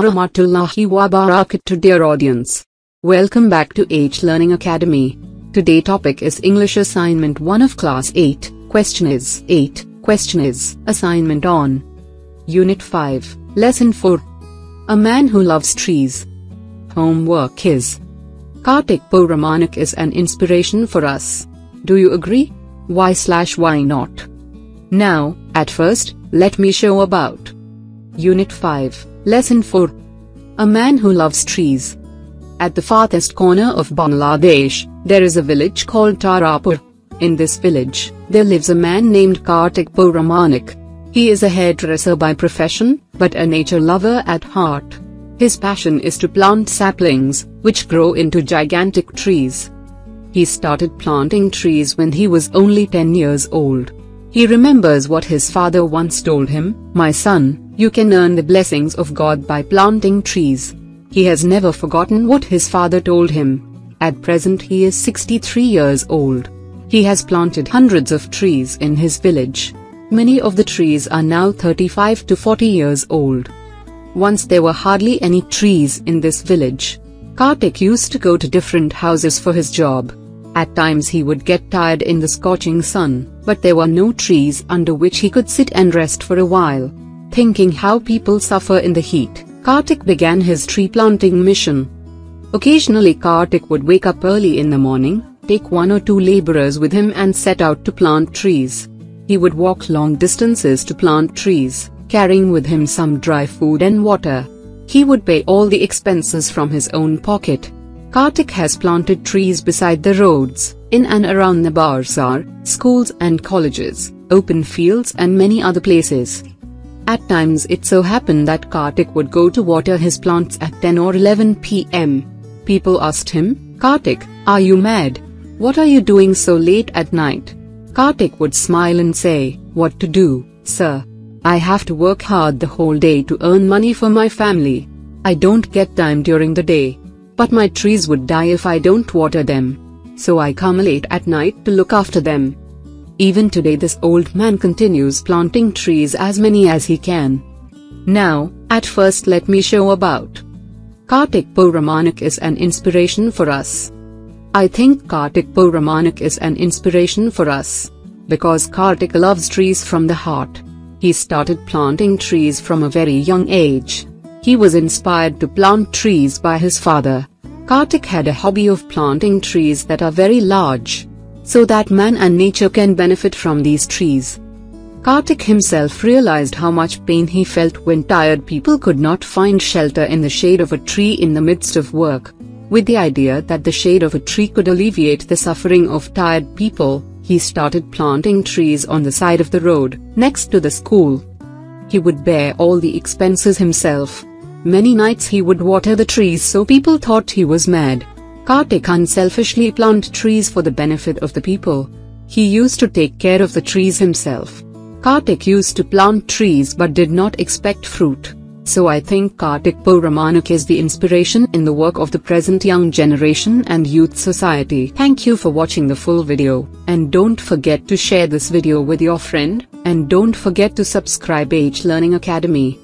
Warahmatullahi Wabarakatuh. Dear audience, welcome back to H Learning Academy. Today topic is English assignment 1 of class 8. Question is assignment on Unit 5, Lesson 4. A man who loves trees. Homework is Kartik Poramanik is an inspiration for us. Do you agree? Why not? Now, at first, let me show about Unit 5, Lesson 4. A man who loves trees. At the farthest corner of Bangladesh, there is a village called Tarapur. In this village, there lives a man named Kartik Poramanik. He is a hairdresser by profession, but a nature lover at heart. His passion is to plant saplings, which grow into gigantic trees. He started planting trees when he was only 10 years old. He remembers what his father once told him, "My son, you can earn the blessings of God by planting trees." He has never forgotten what his father told him. At present he is 63 years old. He has planted hundreds of trees in his village. Many of the trees are now 35 to 40 years old. Once there were hardly any trees in this village. Kartik used to go to different houses for his job. At times he would get tired in the scorching sun, but there were no trees under which he could sit and rest for a while. Thinking how people suffer in the heat, Kartik began his tree planting mission. Occasionally Kartik would wake up early in the morning, take 1 or 2 laborers with him and set out to plant trees. He would walk long distances to plant trees, carrying with him some dry food and water. He would pay all the expenses from his own pocket. Kartik has planted trees beside the roads, in and around the bazaar, schools and colleges, open fields and many other places. At times it so happened that Kartik would go to water his plants at 10 or 11 p.m. People asked him, "Kartik, are you mad? What are you doing so late at night?" Kartik would smile and say, "What to do, sir? I have to work hard the whole day to earn money for my family. I don't get time during the day. But my trees would die if I don't water them. So I come late at night to look after them." Even today this old man continues planting trees as many as he can. Now, at first let me show about Kartik Poramanik is an inspiration for us. I think Kartik Poramanik is an inspiration for us because Kartik loves trees from the heart. He started planting trees from a very young age. He was inspired to plant trees by his father. Kartik had a hobby of planting trees that are very large, so that man and nature can benefit from these trees. Kartik himself realized how much pain he felt when tired people could not find shelter in the shade of a tree in the midst of work. With the idea that the shade of a tree could alleviate the suffering of tired people, he started planting trees on the side of the road, next to the school. He would bear all the expenses himself. Many nights he would water the trees so people thought he was mad. Kartik unselfishly planted trees for the benefit of the people. He used to take care of the trees himself. Kartik used to plant trees but did not expect fruit. So I think Kartik Poramanik is the inspiration in the work of the present young generation and youth society. Thank you for watching the full video, and don't forget to share this video with your friend, and don't forget to subscribe H Learning Academy.